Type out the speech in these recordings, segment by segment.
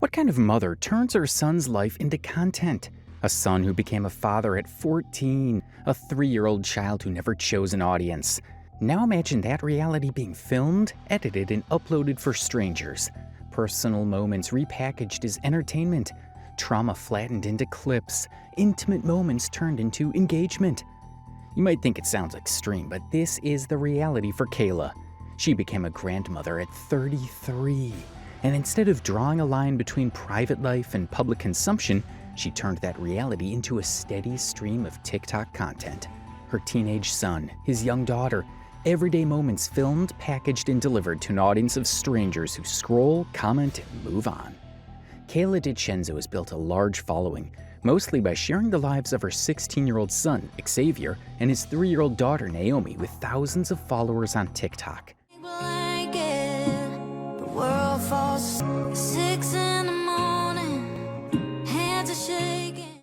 What kind of mother turns her son's life into content? A son who became a father at 14, a 3-year-old child who never chose an audience. Now imagine that reality being filmed, edited, and uploaded for strangers. Personal moments repackaged as entertainment. Trauma flattened into clips. Intimate moments turned into engagement. You might think it sounds extreme, but this is the reality for Kayla. She became a grandmother at 33. And instead of drawing a line between private life and public consumption, she turned that reality into a steady stream of TikTok content. Her teenage son, his young daughter, everyday moments filmed, packaged, and delivered to an audience of strangers who scroll, comment, and move on. Kayla DiCenso has built a large following, mostly by sharing the lives of her 16-year-old son, Xavier, and his 3-year-old daughter, Naomi, with thousands of followers on TikTok.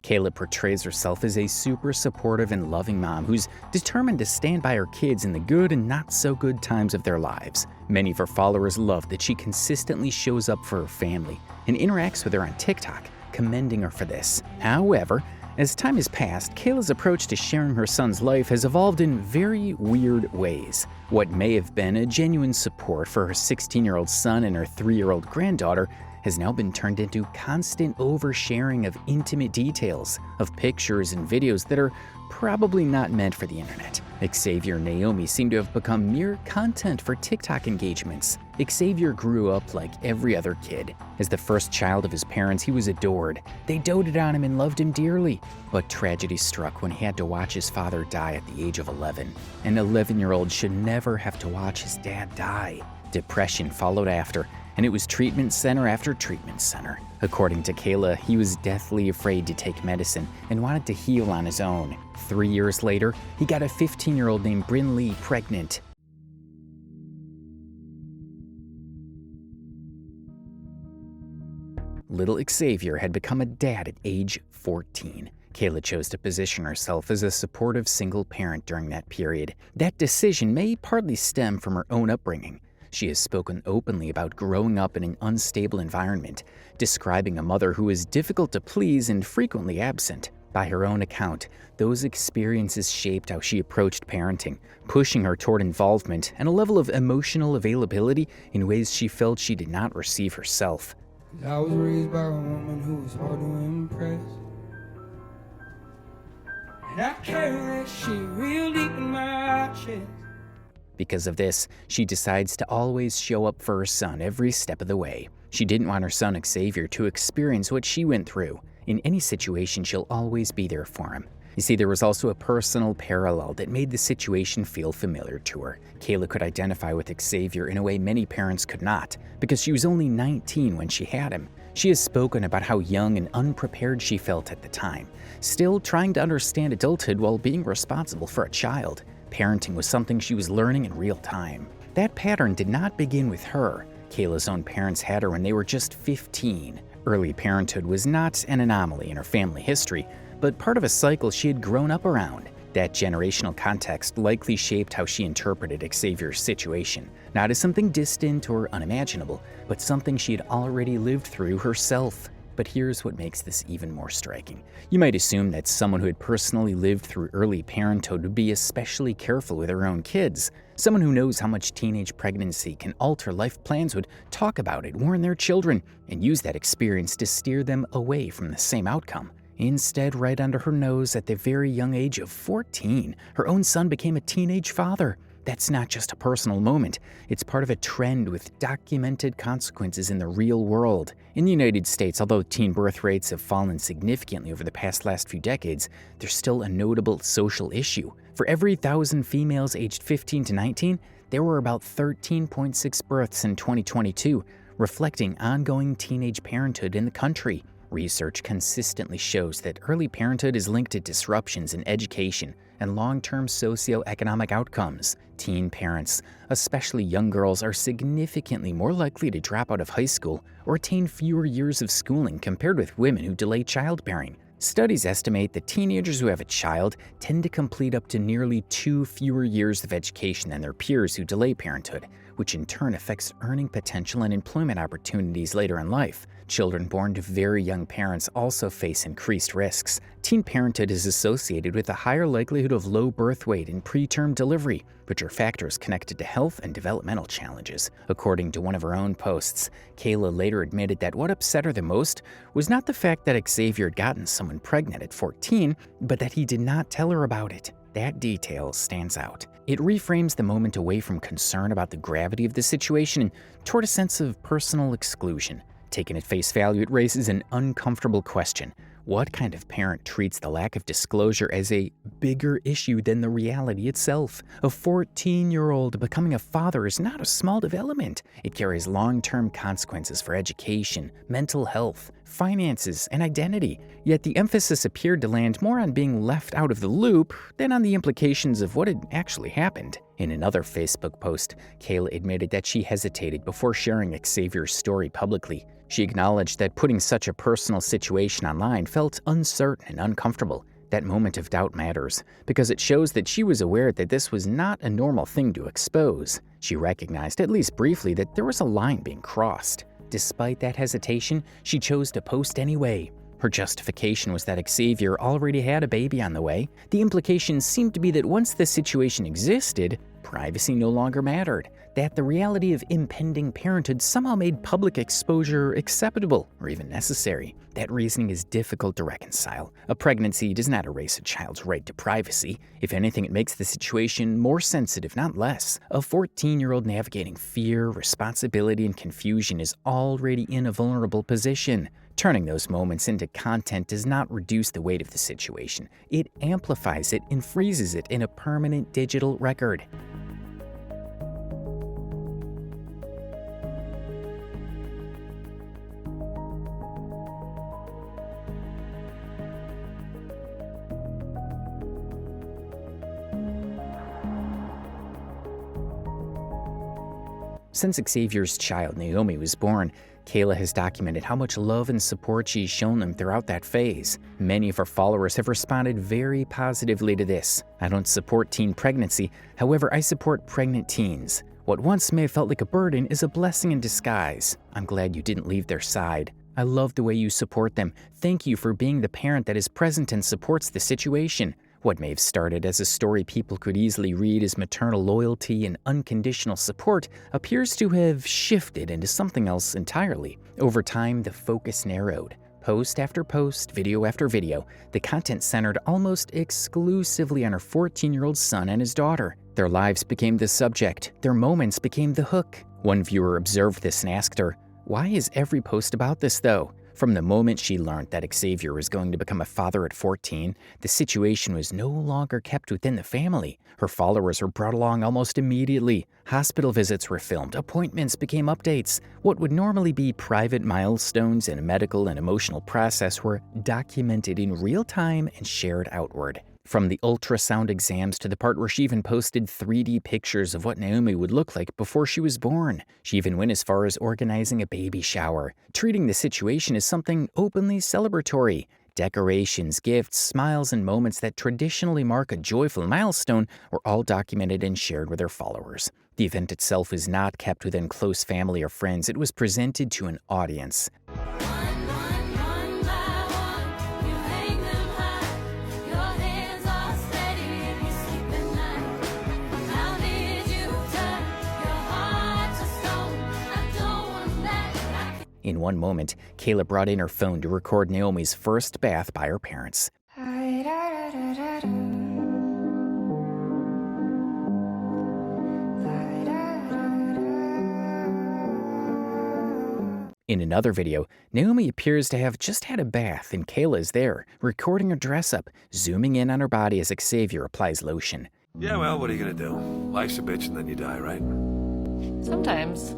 Kayla portrays herself as a super supportive and loving mom who's determined to stand by her kids in the good and not so good times of their lives. Many of her followers love that she consistently shows up for her family and interacts with her on TikTok, commending her for this. However, as time has passed, Kayla's approach to sharing her son's life has evolved in very weird ways. What may have been a genuine support for her 16-year-old son and her 3-year-old granddaughter has now been turned into constant oversharing of intimate details, of pictures and videos that are probably not meant for the internet. Xavier and Naomi seem to have become mere content for TikTok engagements. Xavier grew up like every other kid. As the first child of his parents, he was adored. They doted on him and loved him dearly. But tragedy struck when he had to watch his father die at the age of 11. An 11-year-old should never have to watch his dad die. Depression followed after, and it was treatment center after treatment center. According to Kayla, he was deathly afraid to take medicine and wanted to heal on his own. 3 years later, he got a 15-year-old named Bryn Lee pregnant. Little Xavier had become a dad at age 14. Kayla chose to position herself as a supportive single parent during that period. That decision may partly stem from her own upbringing. She has spoken openly about growing up in an unstable environment, describing a mother who is difficult to please and frequently absent. By her own account, those experiences shaped how she approached parenting, pushing her toward involvement and a level of emotional availability in ways she felt she did not receive herself. I was raised by a woman who was hard to impress, and I carry that shit real deep in my chest. Because of this, she decides to always show up for her son every step of the way. She didn't want her son Xavier to experience what she went through. In any situation, she'll always be there for him. You see, there was also a personal parallel that made the situation feel familiar to her. Kayla could identify with Xavier in a way many parents could not, because she was only 19 when she had him. She has spoken about how young and unprepared she felt at the time, still trying to understand adulthood while being responsible for a child. Parenting was something she was learning in real time. That pattern did not begin with her. Kayla's own parents had her when they were just 15. Early parenthood was not an anomaly in her family history, but part of a cycle she had grown up around. That generational context likely shaped how she interpreted Xavier's situation, not as something distant or unimaginable, but something she had already lived through herself. But here's what makes this even more striking. You might assume that someone who had personally lived through early parenthood would be especially careful with her own kids. Someone who knows how much teenage pregnancy can alter life plans would talk about it, warn their children, and use that experience to steer them away from the same outcome. Instead, right under her nose at the very young age of 14, her own son became a teenage father. That's not just a personal moment. It's part of a trend with documented consequences in the real world. In the United States, although teen birth rates have fallen significantly over the last few decades, there's still a notable social issue. For every 1,000 females aged 15 to 19, there were about 13.6 births in 2022, reflecting ongoing teenage parenthood in the country. Research consistently shows that early parenthood is linked to disruptions in education and long-term socioeconomic outcomes. Teen parents, especially young girls, are significantly more likely to drop out of high school or attain fewer years of schooling compared with women who delay childbearing. Studies estimate that teenagers who have a child tend to complete up to nearly 2 fewer years of education than their peers who delay parenthood, which in turn affects earning potential and employment opportunities later in life. Children born to very young parents also face increased risks. Teen parenthood is associated with a higher likelihood of low birth weight and preterm delivery, which are factors connected to health and developmental challenges. According to one of her own posts, Kayla later admitted that what upset her the most was not the fact that Xavier had gotten someone pregnant at 14, but that he did not tell her about it. That detail stands out. It reframes the moment away from concern about the gravity of the situation and toward a sense of personal exclusion. Taken at face value, it raises an uncomfortable question. What kind of parent treats the lack of disclosure as a bigger issue than the reality itself? A 14-year-old becoming a father is not a small development. It carries long-term consequences for education, mental health, finances, and identity. Yet the emphasis appeared to land more on being left out of the loop than on the implications of what had actually happened. In another Facebook post, Kayla admitted that she hesitated before sharing Xavier's story publicly. She acknowledged that putting such a personal situation online felt uncertain and uncomfortable. That moment of doubt matters, because it shows that she was aware that this was not a normal thing to expose. She recognized, at least briefly, that there was a line being crossed. Despite that hesitation, she chose to post anyway. Her justification was that Xavier already had a baby on the way. The implication seemed to be that once the situation existed, privacy no longer mattered, that the reality of impending parenthood somehow made public exposure acceptable or even necessary. That reasoning is difficult to reconcile. A pregnancy does not erase a child's right to privacy. If anything, it makes the situation more sensitive, not less. A 14-year-old navigating fear, responsibility, and confusion is already in a vulnerable position. Turning those moments into content does not reduce the weight of the situation. It amplifies it and freezes it in a permanent digital record. Since Xavier's child, Naomi, was born, Kayla has documented how much love and support she's shown them throughout that phase. Many of her followers have responded very positively to this. I don't support teen pregnancy, however, I support pregnant teens. What once may have felt like a burden is a blessing in disguise. I'm glad you didn't leave their side. I love the way you support them. Thank you for being the parent that is present and supports the situation. What may have started as a story people could easily read as maternal loyalty and unconditional support appears to have shifted into something else entirely. Over time, the focus narrowed. Post after post, video after video, the content centered almost exclusively on her 14-year-old son and his daughter. Their lives became the subject. Their moments became the hook. One viewer observed this and asked her, "Why is every post about this, though?" From the moment she learned that Xavier was going to become a father at 14, the situation was no longer kept within the family. Her followers were brought along almost immediately. Hospital visits were filmed, appointments became updates. What would normally be private milestones in a medical and emotional process were documented in real time and shared outward. From the ultrasound exams to the part where she even posted 3D pictures of what Naomi would look like before she was born. She even went as far as organizing a baby shower, treating the situation as something openly celebratory. Decorations, gifts, smiles, and moments that traditionally mark a joyful milestone were all documented and shared with her followers. The event itself was not kept within close family or friends. It was presented to an audience. In one moment, Kayla brought in her phone to record Naomi's first bath by her parents. In another video, Naomi appears to have just had a bath and Kayla is there, recording her dress up, zooming in on her body as Xavier applies lotion. Yeah, well, what are you gonna do? Life's a bitch and then you die, right? Sometimes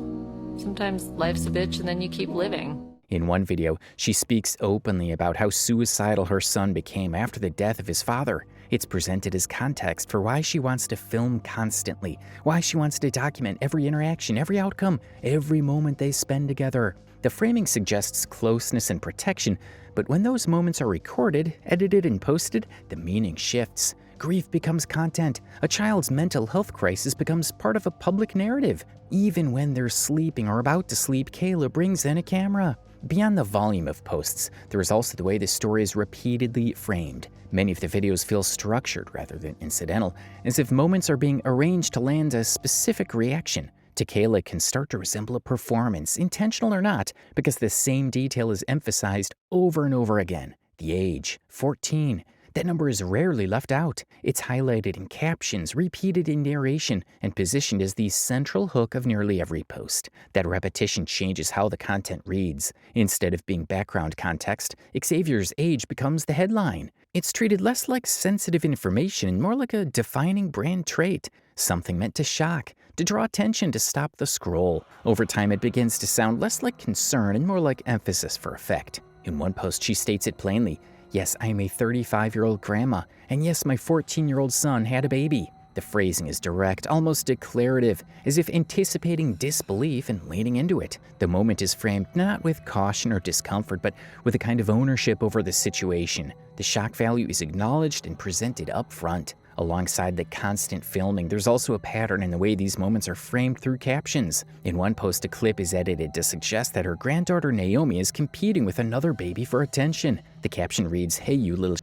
life's a bitch and then you keep living. In one video, she speaks openly about how suicidal her son became after the death of his father. It's presented as context for why she wants to film constantly, why she wants to document every interaction, every outcome, every moment they spend together. The framing suggests closeness and protection, but when those moments are recorded, edited, and posted, the meaning shifts. Grief becomes content. A child's mental health crisis becomes part of a public narrative. Even when they're sleeping or about to sleep, Kayla brings in a camera. Beyond the volume of posts, there is also the way the story is repeatedly framed. Many of the videos feel structured rather than incidental, as if moments are being arranged to land a specific reaction. To Kayla can start to resemble a performance, intentional or not, because the same detail is emphasized over and over again. The age, 14. That number is rarely left out. It's highlighted in captions, repeated in narration, and positioned as the central hook of nearly every post. That repetition changes how the content reads. Instead of being background context, Xavier's age becomes the headline. It's treated less like sensitive information and more like a defining brand trait, something meant to shock, to draw attention, to stop the scroll. Over time, it begins to sound less like concern and more like emphasis for effect. In one post, she states it plainly. Yes, I am a 35-year-old grandma, and yes, my 14-year-old son had a baby. The phrasing is direct, almost declarative, as if anticipating disbelief and leaning into it. The moment is framed not with caution or discomfort, but with a kind of ownership over the situation. The shock value is acknowledged and presented up front. Alongside the constant filming, there's also a pattern in the way these moments are framed through captions. In one post, a clip is edited to suggest that her granddaughter Naomi is competing with another baby for attention. The caption reads, "Hey, you little,"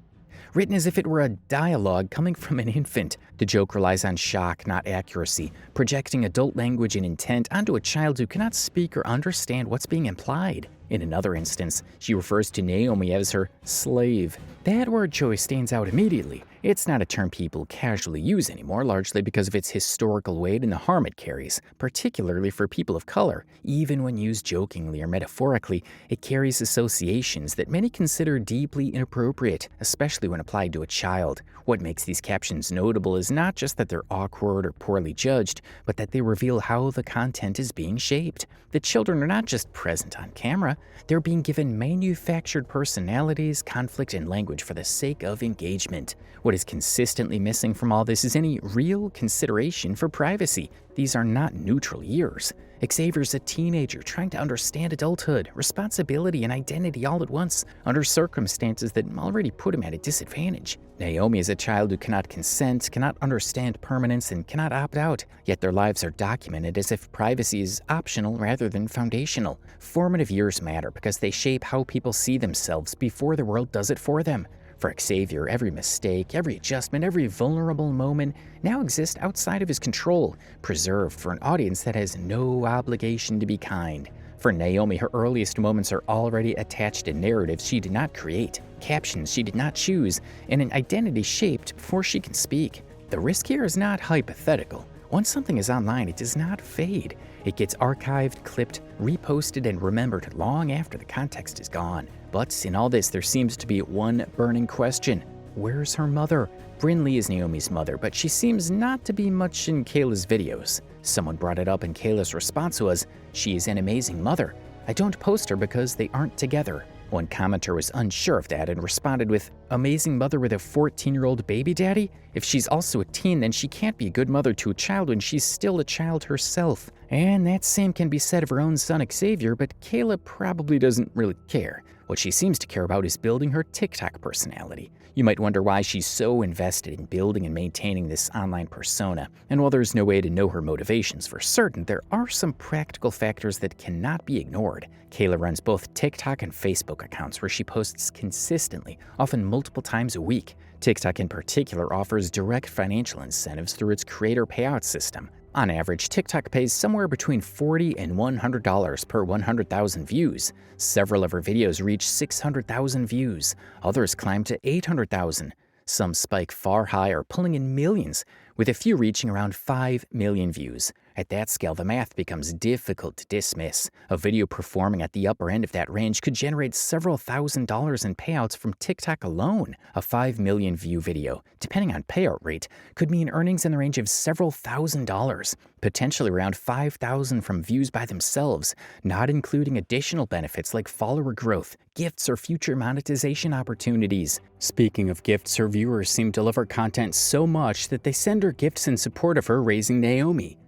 written as if it were a dialogue coming from an infant. The joke relies on shock, not accuracy, projecting adult language and intent onto a child who cannot speak or understand what's being implied. In another instance, she refers to Naomi as her slave. That word choice stands out immediately. It's not a term people casually use anymore, largely because of its historical weight and the harm it carries, particularly for people of color. Even when used jokingly or metaphorically, it carries associations that many consider deeply inappropriate, especially when applied to a child. What makes these captions notable is not just that they're awkward or poorly judged, but that they reveal how the content is being shaped. The children are not just present on camera, they're being given manufactured personalities, conflict, and language for the sake of engagement. What is consistently missing from all this is any real consideration for privacy. These are not neutral years. Xavier's a teenager trying to understand adulthood, responsibility, and identity all at once, under circumstances that already put him at a disadvantage. Naomi is a child who cannot consent, cannot understand permanence, and cannot opt out, yet their lives are documented as if privacy is optional rather than foundational. Formative years matter because they shape how people see themselves before the world does it for them. For Xavier, every mistake, every adjustment, every vulnerable moment now exists outside of his control, preserved for an audience that has no obligation to be kind. For Naomi, her earliest moments are already attached to narratives she did not create, captions she did not choose, and an identity shaped before she can speak. The risk here is not hypothetical. Once something is online, it does not fade. It gets archived, clipped, reposted, and remembered long after the context is gone. But in all this, there seems to be one burning question. Where's her mother? Bryn Lee is Naomi's mother, but she seems not to be much in Kayla's videos. Someone brought it up and Kayla's response was, "She is an amazing mother. I don't post her because they aren't together." One commenter was unsure of that and responded with, "Amazing mother with a 14-year-old baby daddy? If she's also a teen, then she can't be a good mother to a child when she's still a child herself." And that same can be said of her own son Xavier, but Kayla probably doesn't really care. What she seems to care about is building her TikTok personality. You might wonder why she's so invested in building and maintaining this online persona. And while there's no way to know her motivations for certain, there are some practical factors that cannot be ignored. Kayla runs both TikTok and Facebook accounts where she posts consistently, often multiple times a week. TikTok in particular offers direct financial incentives through its creator payout system. On average, TikTok pays somewhere between $40 and $100 per 100,000 views. Several of her videos reach 600,000 views. Others climb to 800,000. Some spike far higher, pulling in millions, with a few reaching around 5 million views. At that scale, the math becomes difficult to dismiss. A video performing at the upper end of that range could generate several $1,000s in payouts from TikTok alone. A 5 million view video, depending on payout rate, could mean earnings in the range of several $1,000s, potentially around $5,000 from views by themselves, not including additional benefits like follower growth, gifts, or future monetization opportunities. Speaking of gifts, her viewers seem to love her content so much that they send her gifts in support of her raising Naomi.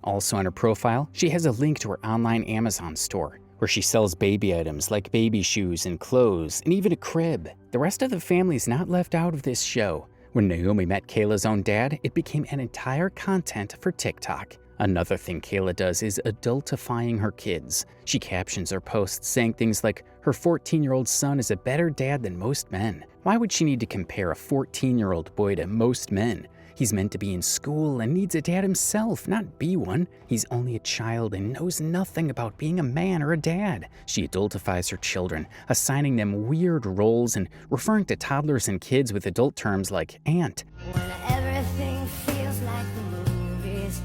Also on her profile, she has a link to her online Amazon store, where she sells baby items like baby shoes and clothes and even a crib. The rest of the family's not left out of this show. When Naomi met Kayla's own dad, it became an entire content for TikTok. Another thing Kayla does is adultifying her kids. She captions her posts saying things like, her 14-year-old son is a better dad than most men. Why would she need to compare a 14-year-old boy to most men? He's meant to be in school and needs a dad himself, not be one. He's only a child and knows nothing about being a man or a dad. She adultifies her children, assigning them weird roles and referring to toddlers and kids with adult terms like aunt. When everything feels like the movies,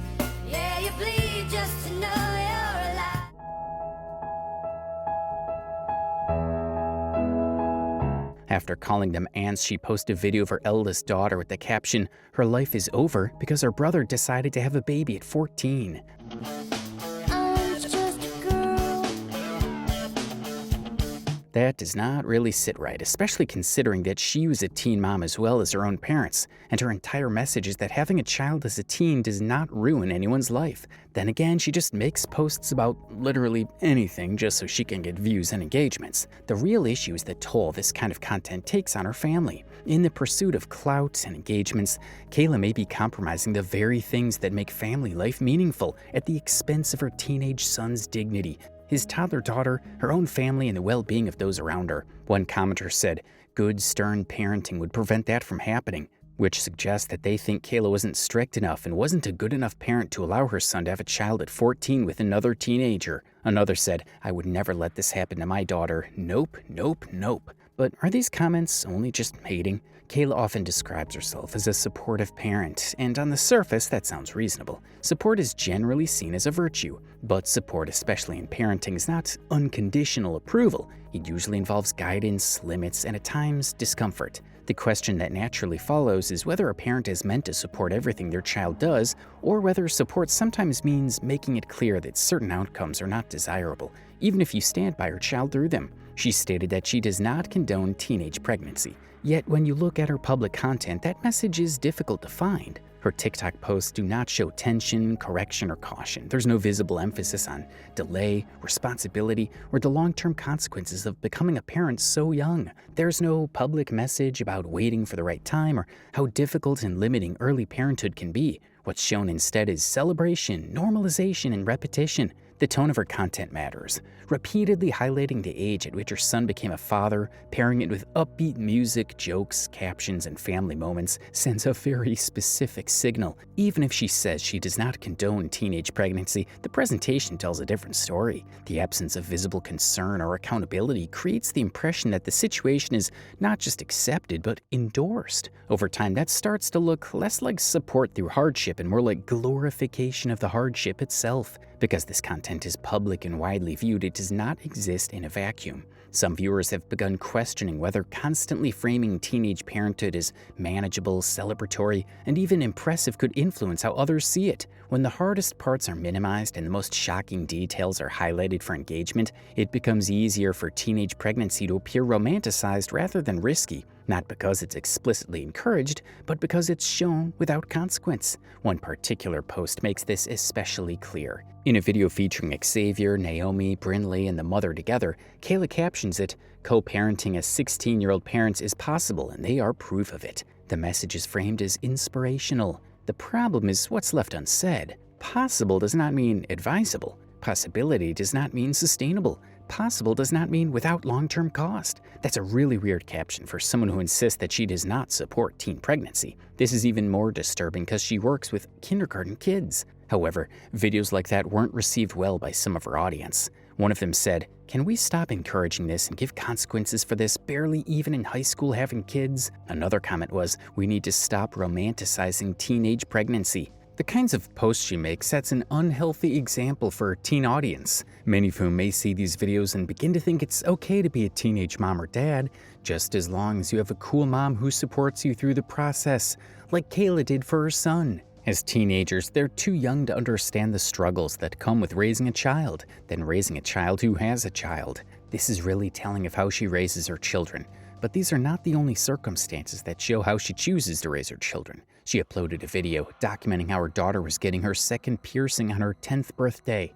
yeah, you bleed just to know you're alive. After calling them aunts, she posted a video of her eldest daughter with the caption, her life is over because her brother decided to have a baby at 14. I'm just a girl. That does not really sit right, especially considering that she was a teen mom as well as her own parents, and her entire message is that having a child as a teen does not ruin anyone's life. Then again, she just makes posts about literally anything just so she can get views and engagements. The real issue is the toll this kind of content takes on her family. In the pursuit of clout and engagements, Kayla may be compromising the very things that make family life meaningful at the expense of her teenage son's dignity, his toddler daughter, her own family, and the well-being of those around her. One commenter said, good, stern parenting would prevent that from happening, which suggests that they think Kayla wasn't strict enough and wasn't a good enough parent to allow her son to have a child at 14 with another teenager. Another said, I would never let this happen to my daughter. Nope, nope, nope. But are these comments only just hating? Kayla often describes herself as a supportive parent, and on the surface, that sounds reasonable. Support is generally seen as a virtue, but support, especially in parenting, is not unconditional approval. It usually involves guidance, limits, and at times, discomfort. The question that naturally follows is whether a parent is meant to support everything their child does, or whether support sometimes means making it clear that certain outcomes are not desirable, even if you stand by her child through them. She stated that she does not condone teenage pregnancy. Yet when you look at her public content, that message is difficult to find. Her TikTok posts do not show tension, correction, or caution. There's no visible emphasis on delay, responsibility, or the long-term consequences of becoming a parent so young. There's no public message about waiting for the right time or how difficult and limiting early parenthood can be. What's shown instead is celebration, normalization, and repetition. The tone of her content matters, repeatedly highlighting the age at which her son became a father, pairing it with upbeat music, jokes, captions, and family moments sends a very specific signal. Even if she says she does not condone teenage pregnancy, the presentation tells a different story. The absence of visible concern or accountability creates the impression that the situation is not just accepted, but endorsed. Over time, that starts to look less like support through hardship and more like glorification of the hardship itself. Because this content is public and widely viewed, it does not exist in a vacuum. Some viewers have begun questioning whether constantly framing teenage parenthood as manageable, celebratory, and even impressive could influence how others see it. When the hardest parts are minimized and the most shocking details are highlighted for engagement, it becomes easier for teenage pregnancy to appear romanticized rather than risky. Not because it's explicitly encouraged, but because it's shown without consequence. One particular post makes this especially clear. In a video featuring Xavier, Naomi, Brinley, and the mother together, Kayla captions it, co-parenting as 16-year-old parents is possible and they are proof of it. The message is framed as inspirational. The problem is what's left unsaid. Possible does not mean advisable. Possibility does not mean sustainable. Possible does not mean without long-term cost. That's a really weird caption for someone who insists that she does not support teen pregnancy. This is even more disturbing because she works with kindergarten kids. However, videos like that weren't received well by some of her audience. One of them said, "Can we stop encouraging this and give consequences for this barely even in high school having kids?" Another comment was, "We need to stop romanticizing teenage pregnancy." The kinds of posts she makes sets an unhealthy example for her teen audience, many of whom may see these videos and begin to think it's okay to be a teenage mom or dad, just as long as you have a cool mom who supports you through the process, like Kayla did for her son. As teenagers, they're too young to understand the struggles that come with raising a child, then raising a child who has a child. This is really telling of how she raises her children. But these are not the only circumstances that show how she chooses to raise her children. She uploaded a video documenting how her daughter was getting her second piercing on her 10th birthday.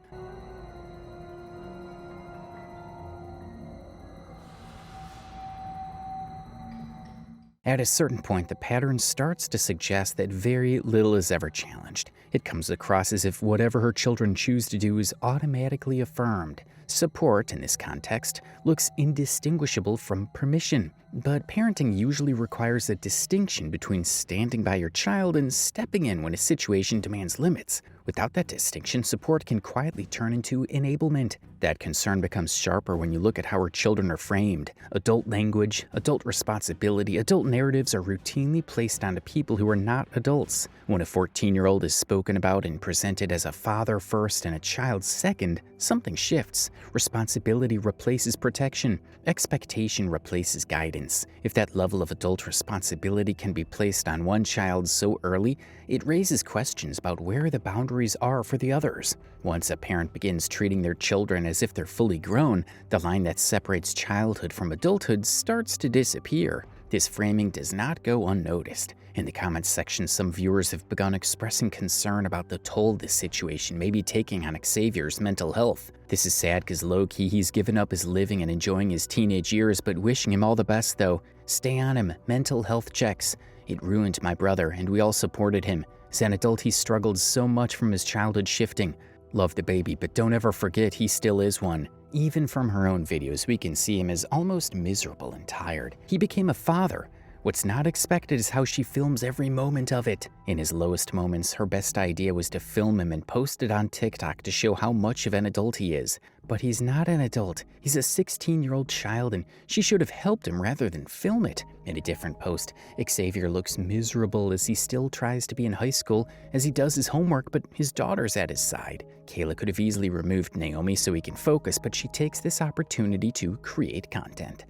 At a certain point, the pattern starts to suggest that very little is ever challenged. It comes across as if whatever her children choose to do is automatically affirmed. Support, in this context, looks indistinguishable from permission. But parenting usually requires a distinction between standing by your child and stepping in when a situation demands limits. Without that distinction, support can quietly turn into enablement. That concern becomes sharper when you look at how our children are framed. Adult language, adult responsibility, adult narratives are routinely placed onto people who are not adults. When a 14-year-old is spoken about and presented as a father first and a child second, something shifts. Responsibility replaces protection. Expectation replaces guidance. If that level of adult responsibility can be placed on one child so early, it raises questions about where the boundaries are for the others. Once a parent begins treating their children as if they're fully grown, the line that separates childhood from adulthood starts to disappear. This framing does not go unnoticed. In the comments section, some viewers have begun expressing concern about the toll this situation may be taking on Xavier's mental health. This is sad because low-key he's given up his living and enjoying his teenage years, but wishing him all the best though. Stay on him, mental health checks. It ruined my brother and we all supported him. As an adult, he struggled so much from his childhood shifting. Love the baby, but don't ever forget he still is one. Even from her own videos, we can see him as almost miserable and tired. He became a father. What's not expected is how she films every moment of it. In his lowest moments, her best idea was to film him and post it on TikTok to show how much of an adult he is. But he's not an adult. He's a 16-year-old child, and she should have helped him rather than film it. In a different post, Xavier looks miserable as he still tries to be in high school as he does his homework, but his daughter's at his side. Kayla could have easily removed Naomi so he can focus, but she takes this opportunity to create content.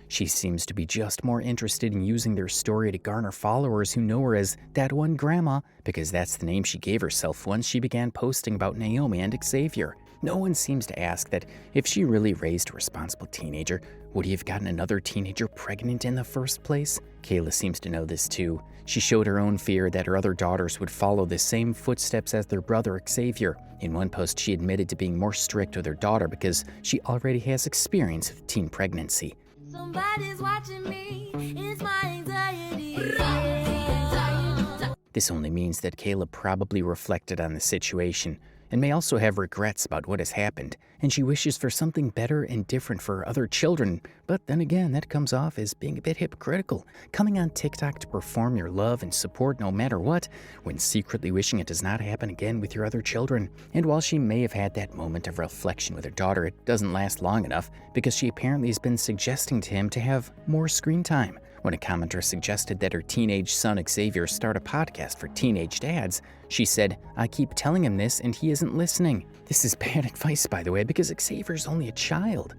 She seems to be just more interested in using their story to garner followers who know her as ThatOneGrandma, because that's the name she gave herself once she began posting about Naomi and Xavier. No one seems to ask that if she really raised a responsible teenager, would he have gotten another teenager pregnant in the first place? Kayla seems to know this too. She showed her own fear that her other daughters would follow the same footsteps as their brother Xavier. In one post, she admitted to being more strict with her daughter because she already has experience with teen pregnancy. Somebody's watching me, it's my anxiety. This only means that Kayla probably reflected on the situation and may also have regrets about what has happened, and she wishes for something better and different for her other children, but then again, that comes off as being a bit hypocritical, coming on TikTok to perform your love and support no matter what, when secretly wishing it does not happen again with your other children. And while she may have had that moment of reflection with her daughter, it doesn't last long enough, because she apparently has been suggesting to him to have more screen time. When a commenter suggested that her teenage son Xavier start a podcast for teenage dads, she said, "I keep telling him this and he isn't listening." This is bad advice, by the way, because Xavier's only a child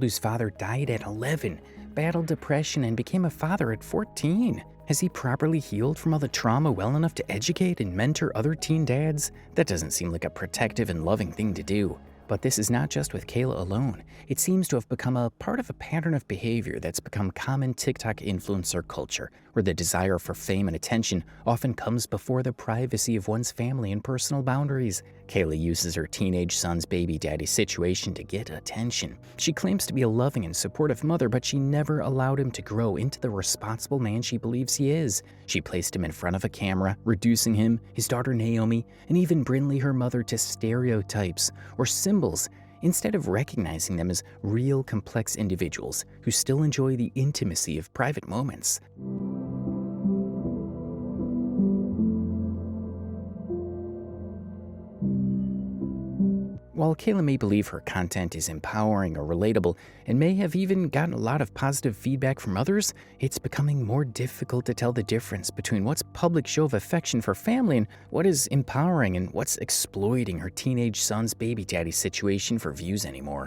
whose father died at 11, battled depression, and became a father at 14. Has he properly healed from all the trauma well enough to educate and mentor other teen dads? That doesn't seem like a protective and loving thing to do. But this is not just with Kayla alone. It seems to have become a part of a pattern of behavior that's become common TikTok influencer culture, where the desire for fame and attention often comes before the privacy of one's family and personal boundaries. Kayla uses her teenage son's baby daddy situation to get attention. She claims to be a loving and supportive mother, but she never allowed him to grow into the responsible man she believes he is. She placed him in front of a camera, reducing him, his daughter Naomi, and even Brinley, her mother, to stereotypes or symbols, instead of recognizing them as real, complex individuals who still enjoy the intimacy of private moments. While Kayla may believe her content is empowering or relatable, and may have even gotten a lot of positive feedback from others, it's becoming more difficult to tell the difference between what's public show of affection for family and what is empowering and what's exploiting her teenage son's baby daddy situation for views anymore.